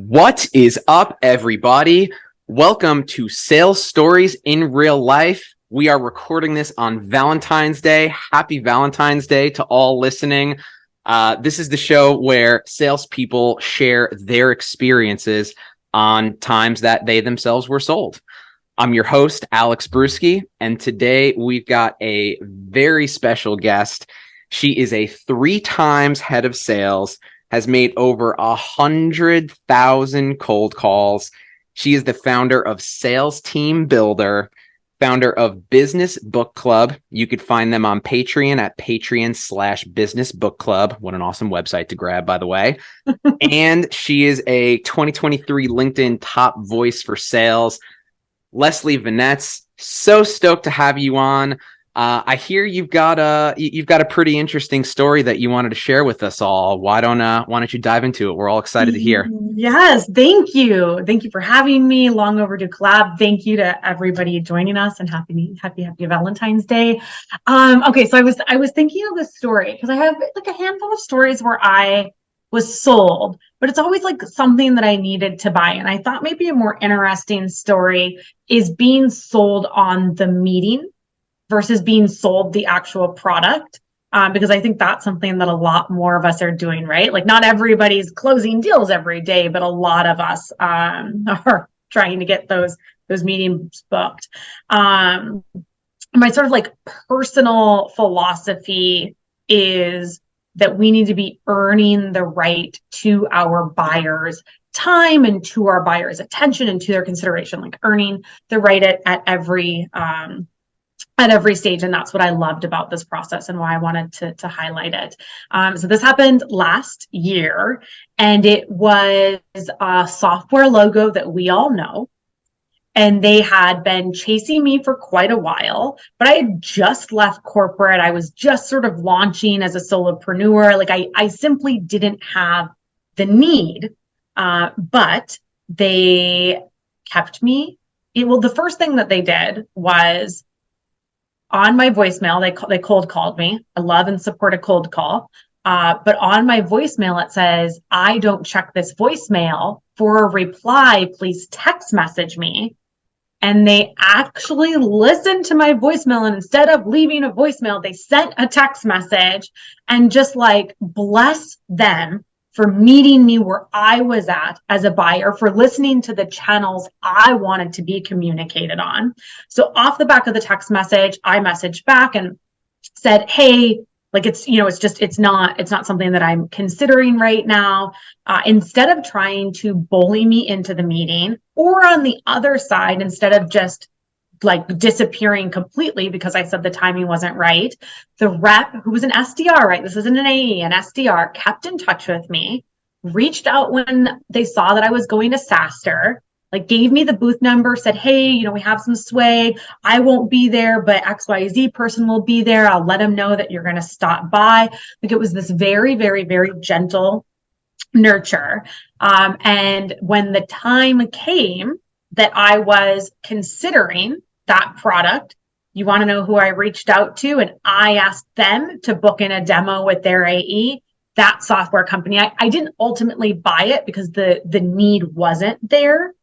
What is up, everybody? Welcome to Sales Stories in Real Life. We are recording this on Valentine's Day. Happy Valentine's Day to all listening. This is the show where salespeople share their experiences on times that they themselves were sold. I'm your host, Alex Bruschi, and today we've got a very special guest. She is a 3 times head of sales, has made over 100,000 cold calls. She is the founder of Sales Team Builder, founder of Business Book Club. You could find them on Patreon at Patreon/Business Book Club. What an awesome website to grab, by the way. And she is a 2023 LinkedIn top voice for sales. Leslie Venetz, so stoked to have you on. I hear you've got a pretty interesting story that you wanted to share with us all. Why don't you dive into it? We're all excited to hear. Yes, thank you. Thank you for having me. Long overdue collab. Thank you to everybody joining us, and happy Valentine's Day. Okay, so I was thinking of this story because I have like a handful of stories where I was sold, but it's always like something that I needed to buy. And I thought maybe a more interesting story is being sold on the meeting versus being sold the actual product. Because I think that's something that a lot more of us are doing, right? Like not everybody's closing deals every day, but a lot of us are trying to get those meetings booked. My sort of like personal philosophy is that we need to be earning the right to our buyers' time and to our buyers' attention and to their consideration, like earning the right at every stage. And that's what I loved about this process and why I wanted to highlight it. So this happened last year, and it was a software logo that we all know. And they had been chasing me for quite a while, but I had just left corporate. I was just sort of launching as a solopreneur. Like I simply didn't have the need, but they kept me. The first thing that they did was on my voicemail, they cold called me. I love and support a cold call. But on my voicemail, it says, I don't check this voicemail. For a reply, please text message me. And they actually listened to my voicemail, and instead of leaving a voicemail, they sent a text message, and just like bless them for meeting me where I was at as a buyer, for listening to the channels I wanted to be communicated on. So off the back of the text message, I messaged back and said, hey, like it's not something that I'm considering right now. Instead of trying to bully me into the meeting, or on the other side, instead of just like disappearing completely because I said the timing wasn't right, the rep, who was an SDR, right? This isn't an AE, an SDR, kept in touch with me, reached out when they saw that I was going to SaaStr, like gave me the booth number, said, hey, we have some swag. I won't be there, but XYZ person will be there. I'll let them know that you're going to stop by. Like it was this very, very, very gentle nurture. And when the time came that I was considering that product, you want to know who I reached out to? And I asked them to book in a demo with their AE, that software company. I didn't ultimately buy it because the need wasn't there.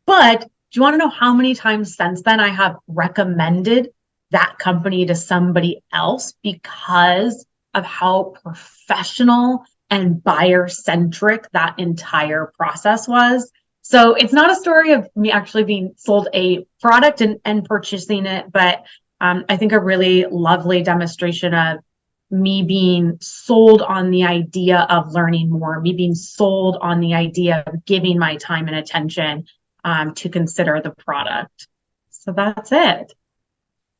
But do you want to know how many times since then I have recommended that company to somebody else because of how professional and buyer-centric that entire process was? So it's not a story of me actually being sold a product and purchasing it, but I think a really lovely demonstration of me being sold on the idea of learning more, me being sold on the idea of giving my time and attention to consider the product. So that's it.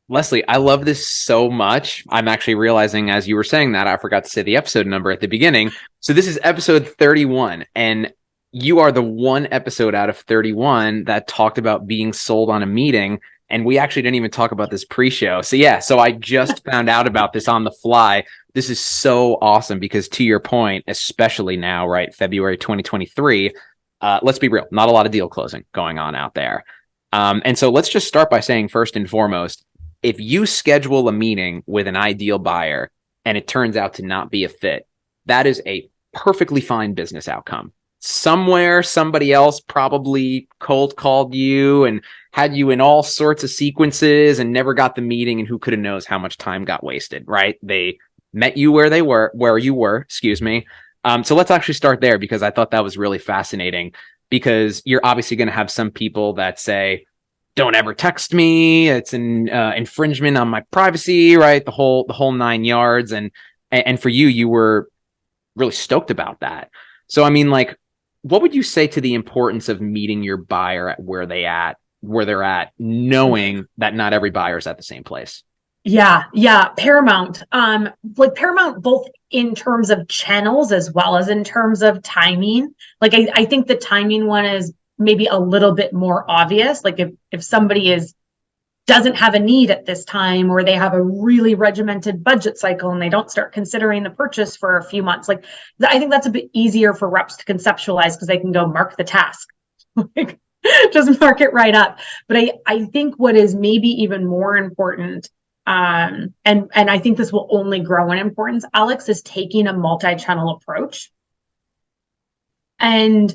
Leslie, I love this so much. I'm actually realizing as you were saying that, I forgot to say the episode number at the beginning. So this is episode 31, and you are the one episode out of 31 that talked about being sold on a meeting. And we actually didn't even talk about this pre-show. So I just found out about this on the fly. This is so awesome because, to your point, especially now, right, February 2023, let's be real, not a lot of deal closing going on out there. And so let's just start by saying, first and foremost, if you schedule a meeting with an ideal buyer and it turns out to not be a fit, that is a perfectly fine business outcome. somewhere somebody else probably cold called you and had you in all sorts of sequences and never got the meeting, and who could have knows how much time got wasted, right? They met you where you were, excuse me. So let's actually start there, because I thought that was really fascinating, because you're obviously going to have some people that say, don't ever text me. It's an infringement on my privacy, right? The whole 9 yards. And for you, you were really stoked about that. So, I mean, like, what would you say to the importance of meeting your buyer at where they're at, knowing that not every buyer is at the same place? Yeah, paramount. Like paramount both in terms of channels as well as in terms of timing. Like I think the timing one is maybe a little bit more obvious. Like if somebody doesn't have a need at this time, or they have a really regimented budget cycle and they don't start considering the purchase for a few months, like I think that's a bit easier for reps to conceptualize, because they can go mark the task. Like, just mark it right up. But I think what is maybe even more important, and I think this will only grow in importance, Alex, is taking a multi-channel approach. And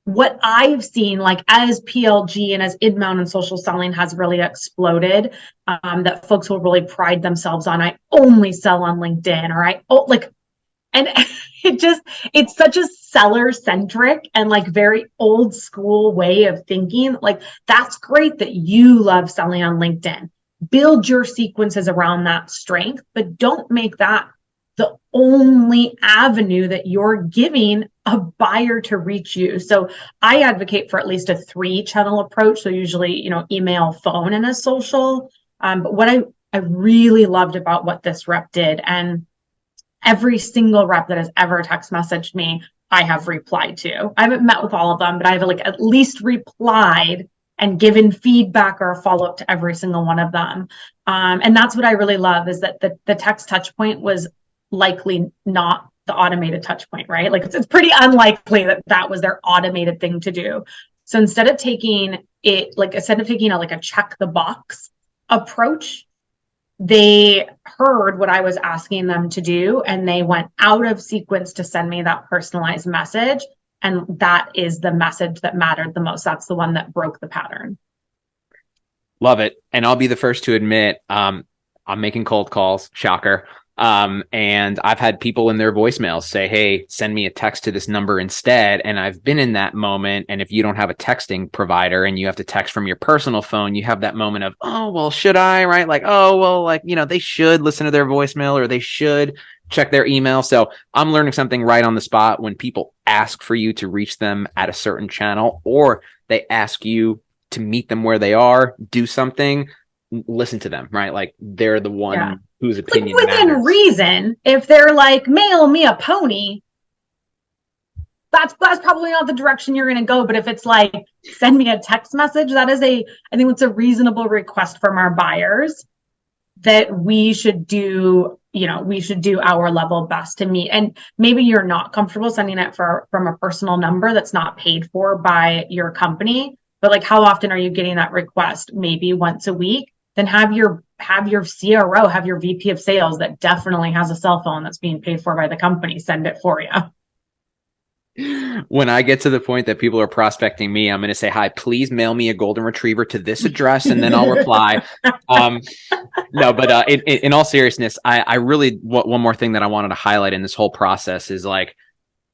what I've seen, like as PLG and as inbound and social selling has really exploded, that folks will really pride themselves on, I only sell on LinkedIn, or and it's such a seller centric and like very old school way of thinking. Like, that's great that you love selling on LinkedIn. Build your sequences around that strength, but don't make that the only avenue that you're giving a buyer to reach you. So I advocate for at least a 3-channel approach. So usually, email, phone, and a social. But what I really loved about what this rep did, and every single rep that has ever text messaged me, I have replied to. I haven't met with all of them, but I have at least replied and given feedback or a follow-up to every single one of them. And that's what I really love, is that the text touch point was likely not the automated touch point, right? Like it's pretty unlikely that was their automated thing to do. So instead of taking a check the box approach, they heard what I was asking them to do, and they went out of sequence to send me that personalized message. And that is the message that mattered the most. That's the one that broke the pattern. Love it. And I'll be the first to admit, I'm making cold calls, shocker. And I've had people in their voicemails say, hey, send me a text to this number instead. And I've been in that moment. And if you don't have a texting provider and you have to text from your personal phone, you have that moment of, oh, well, should I, right? Like, oh, well, like, they should listen to their voicemail, or they should check their email. So I'm learning something right on the spot. When people ask for you to reach them at a certain channel, or they ask you to meet them where they are, do something, listen to them, right? Like, they're the one whose opinion within matters. Reason. If they're like, mail me a pony, that's probably not the direction you're going to go. But if it's like, send me a text message, I think it's a reasonable request from our buyers, that we should do our level best to meet. And maybe you're not comfortable sending it from a personal number that's not paid for by your company, but like, how often are you getting that request? Maybe once a week. Then have your CRO, have your VP of sales that definitely has a cell phone that's being paid for by the company, send it for you. When I get to the point that people are prospecting me, I'm going to say, hi, please mail me a golden retriever to this address, and then I'll reply. No, but in all seriousness, I really, one more thing that I wanted to highlight in this whole process is, like,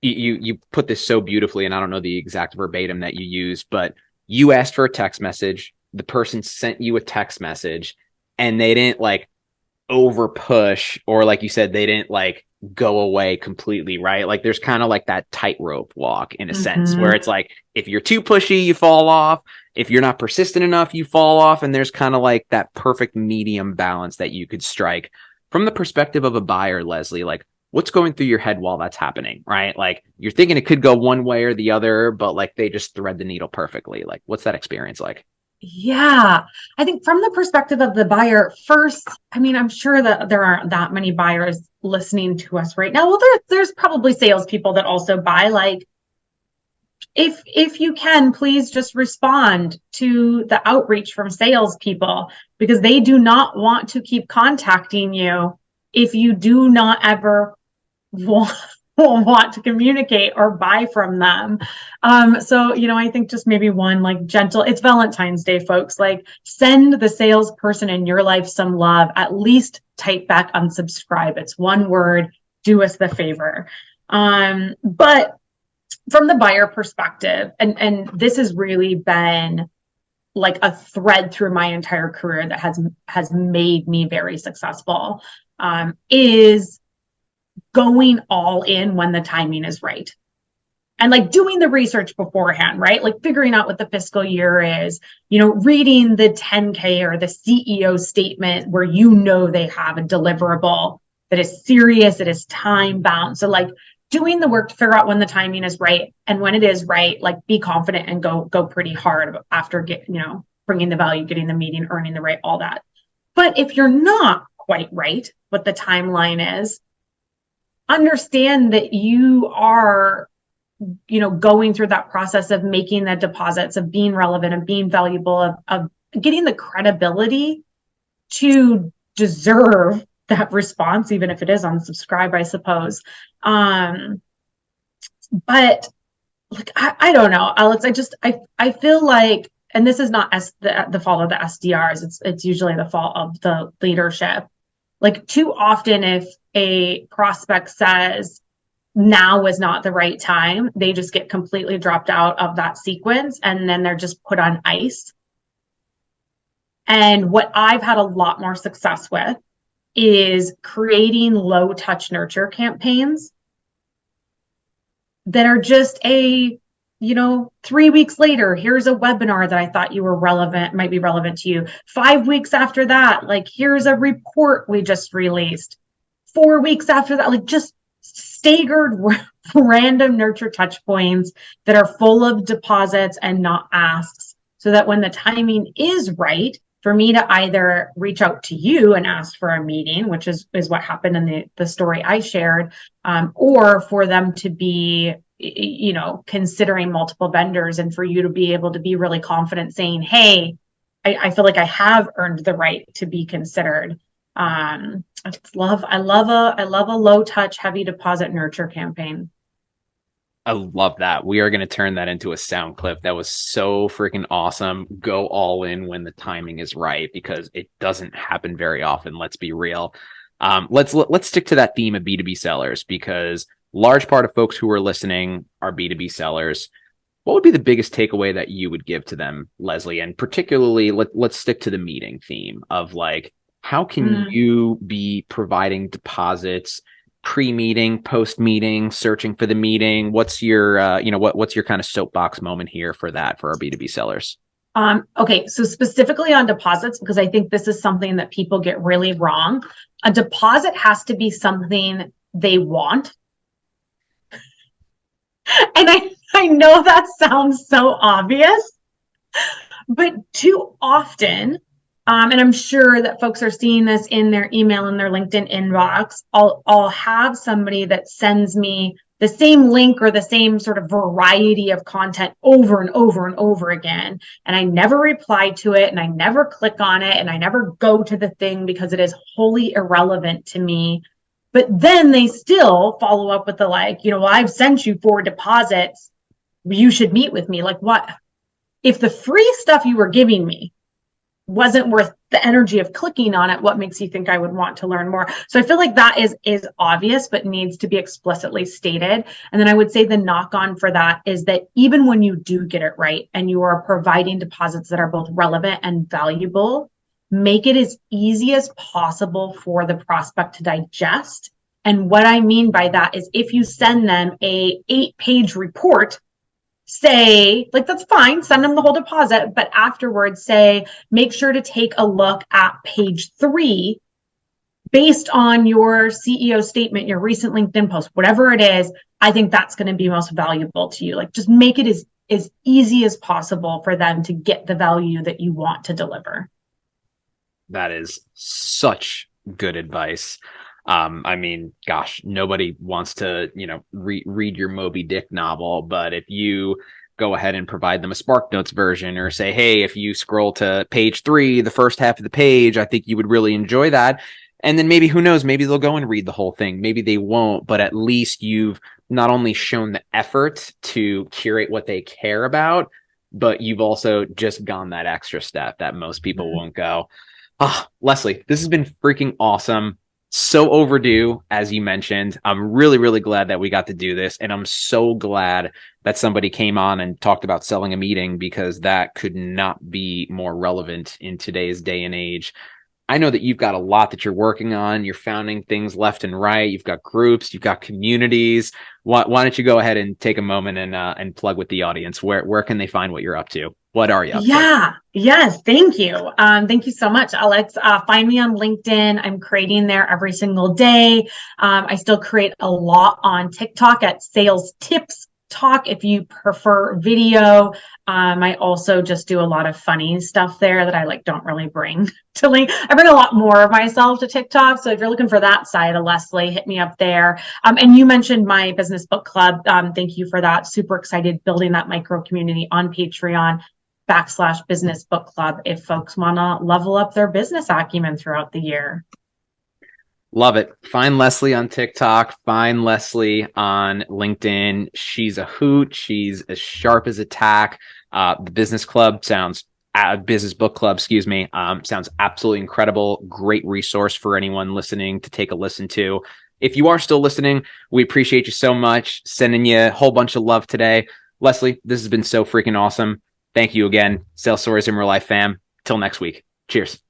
you put this so beautifully, and I don't know the exact verbatim that you use, but you asked for a text message. The person sent you a text message, and they didn't like over push, or like you said, they didn't like go away completely, right? Like, there's kind of like that tightrope walk in a sense, where it's like, if you're too pushy, you fall off. If you're not persistent enough, you fall off. And there's kind of like that perfect medium balance that you could strike. From the perspective of a buyer, Leslie, like, what's going through your head while that's happening, right? Like, you're thinking it could go one way or the other, but like, they just thread the needle perfectly. Like, what's that experience like? Yeah, I think from the perspective of the buyer, first, I mean, I'm sure that there aren't that many buyers listening to us right now. Well, there's probably salespeople that also buy. Like, if you can, please just respond to the outreach from salespeople, because they do not want to keep contacting you if you do not ever want will want to communicate or buy from them. So, I think just maybe one like gentle, it's Valentine's Day, folks, like send the salesperson in your life some love, at least type back unsubscribe. It's one word, do us the favor. But from the buyer perspective, and this has really been like a thread through my entire career that has made me very successful, is going all in when the timing is right. And like doing the research beforehand, right? Like figuring out what the fiscal year is, reading the 10K or the CEO statement where they have a deliverable that is serious, it is time bound. So like doing the work to figure out when the timing is right, and when it is right, like be confident and go pretty hard after bringing the value, getting the meeting, earning the right, all that. But if you're not quite right what the timeline is, understand that you are going through that process of making the deposits, of being relevant, of being valuable, of getting the credibility to deserve that response, even if it is unsubscribe, I suppose. But like, I don't know, Alex, I feel like, and this is not the fault of the SDRs, it's usually the fault of the leadership. Like too often, if a prospect says now is not the right time, they just get completely dropped out of that sequence, and then they're just put on ice. And what I've had a lot more success with is creating low touch nurture campaigns that are just 3 weeks later, here's a webinar that I thought might be relevant to you. 5 weeks after that, like here's a report we just released. 4 weeks after that, like just staggered random nurture touch points that are full of deposits and not asks, so that when the timing is right for me to either reach out to you and ask for a meeting, which is what happened in the story I shared, or for them to be considering multiple vendors, and for you to be able to be really confident saying, hey, I feel like I have earned the right to be considered. I love a low touch, heavy deposit nurture campaign. I love that. We are going to turn that into a sound clip. That was so freaking awesome. Go all in when the timing is right, because it doesn't happen very often. Let's be real. Let's stick to that theme of B2B sellers, because large part of folks who are listening are B2B sellers. What would be the biggest takeaway that you would give to them, Leslie? And particularly, let's stick to the meeting theme of like, how can you be providing deposits pre-meeting, post-meeting, searching for the meeting? What's your, what's your kind of soapbox moment here for our B2B sellers? Okay, so specifically on deposits, because I think this is something that people get really wrong. A deposit has to be something they want. And I know that sounds so obvious, but too often, and I'm sure that folks are seeing this in their email and their LinkedIn inbox, I'll have somebody that sends me the same link or the same sort of variety of content over and over and over again. And I never reply to it, and I never click on it, and I never go to the thing because it is wholly irrelevant to me. But then they still follow up with the well, I've sent you 4 deposits. You should meet with me. Like, what? If the free stuff you were giving me wasn't worth the energy of clicking on it, what makes you think I would want to learn more? So I feel like that is obvious, but needs to be explicitly stated. And then I would say the knock on for that is that even when you do get it right and you are providing deposits that are both relevant and valuable, make it as easy as possible for the prospect to digest. And what I mean by that is, if you send them a 8-page report, say, like, that's fine, send them the whole deposit, but afterwards say, make sure to take a look at page 3 based on your CEO statement, your recent LinkedIn post, whatever it is. I think that's going to be most valuable to you. Like, just make it as easy as possible for them to get the value that you want to deliver. That is such good advice. I mean, gosh, nobody wants to, read your Moby Dick novel, but if you go ahead and provide them a SparkNotes version, or say, hey, if you scroll to page 3, the first half of the page, I think you would really enjoy that. And then maybe, who knows, maybe they'll go and read the whole thing. Maybe they won't, but at least you've not only shown the effort to curate what they care about, but you've also just gone that extra step that most people won't go. Leslie, this has been freaking awesome. So overdue, as you mentioned. I'm really, really glad that we got to do this. And I'm so glad that somebody came on and talked about selling a meeting, because that could not be more relevant in today's day and age. I know that you've got a lot that you're working on. You're founding things left and right. You've got groups, you've got communities. Why don't you go ahead and take a moment and plug with the audience? Where can they find what you're up to? What are you up to? Yes, thank you. Thank you so much, Alex. Find me on LinkedIn. I'm creating there every single day. I still create a lot on TikTok at Sales Tips Talk if you prefer video. I also just do a lot of funny stuff there that I don't really bring to link. I bring a lot more of myself to TikTok. So if you're looking for that side of Leslie, hit me up there. And you mentioned my business book club. Thank you for that. Super excited building that micro community on Patreon /business book club if folks want to level up their business acumen throughout the year. Love it. Find Leslie on TikTok. Find Leslie on LinkedIn. She's a hoot. She's as sharp as a tack. The business club sounds business book club, excuse me, sounds absolutely incredible. Great resource for anyone listening to take a listen to. If you are still listening, we appreciate you so much. Sending you a whole bunch of love today. Leslie, this has been so freaking awesome. Thank you again. Sales Stories in Real Life fam. Till next week. Cheers.